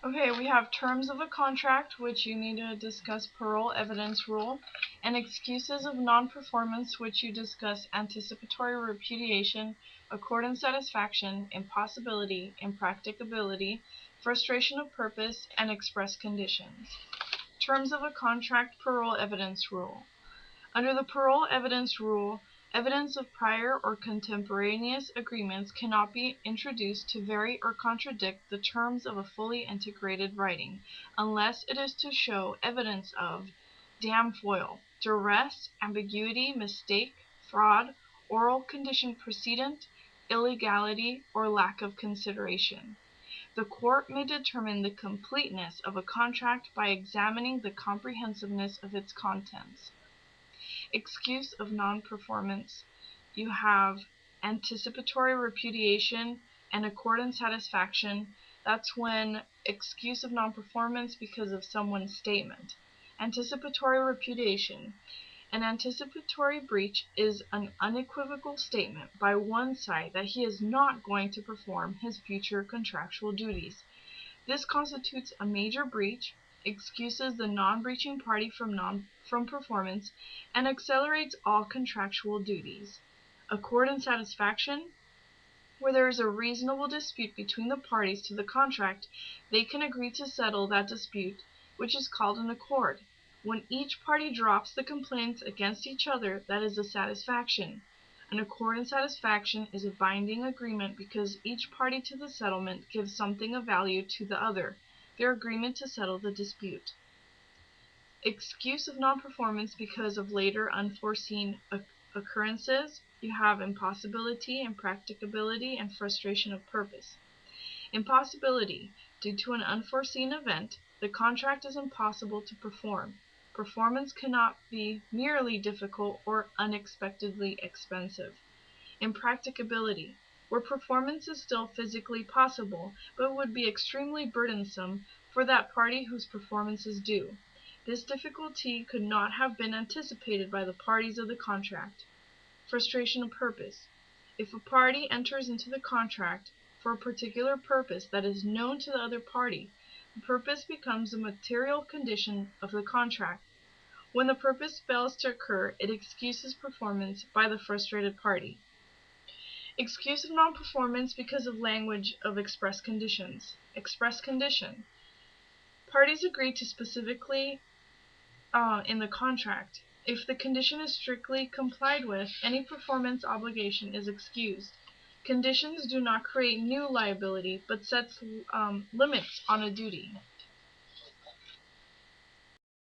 Okay, we have terms of a contract, which you need to discuss parole evidence rule, and excuses of non-performance, which you discuss anticipatory repudiation, accord and satisfaction, impossibility, impracticability, frustration of purpose, and express conditions. Terms of a contract parole evidence rule. Under the parole evidence rule, evidence of prior or contemporaneous agreements cannot be introduced to vary or contradict the terms of a fully integrated writing, unless it is to show evidence of dam foil, duress, ambiguity, mistake, fraud, oral condition precedent, illegality, or lack of consideration. The court may determine the completeness of a contract by examining the comprehensiveness of its contents. Excuse of non-performance. You have anticipatory repudiation and accord and satisfaction. That's when excuse of non-performance because of someone's statement. Anticipatory repudiation. An anticipatory breach is an unequivocal statement by one side that he is not going to perform his future contractual duties. This constitutes a major breach, excuses the non-breaching party from performance, and accelerates all contractual duties. Accord and satisfaction. Where there is a reasonable dispute between the parties to the contract, they can agree to settle that dispute, which is called an accord. When each party drops the complaints against each other, that is a satisfaction. An accord and satisfaction is a binding agreement because each party to the settlement gives something of value to the other, their agreement to settle the dispute. Excuse of non-performance because of later unforeseen occurrences. You have impossibility, impracticability, and frustration of purpose. Impossibility. Due to an unforeseen event, the contract is impossible to perform. Performance cannot be merely difficult or unexpectedly expensive. Impracticability. Where performance is still physically possible, but would be extremely burdensome for that party whose performance is due. This difficulty could not have been anticipated by the parties of the contract. Frustration of purpose. If a party enters into the contract for a particular purpose that is known to the other party, the purpose becomes a material condition of the contract. When the purpose fails to occur, it excuses performance by the frustrated party. Excuse of non-performance because of language of express conditions. Express condition. Parties agree to specifically in the contract. If the condition is strictly complied with, any performance obligation is excused. Conditions do not create new liability, but sets limits on a duty.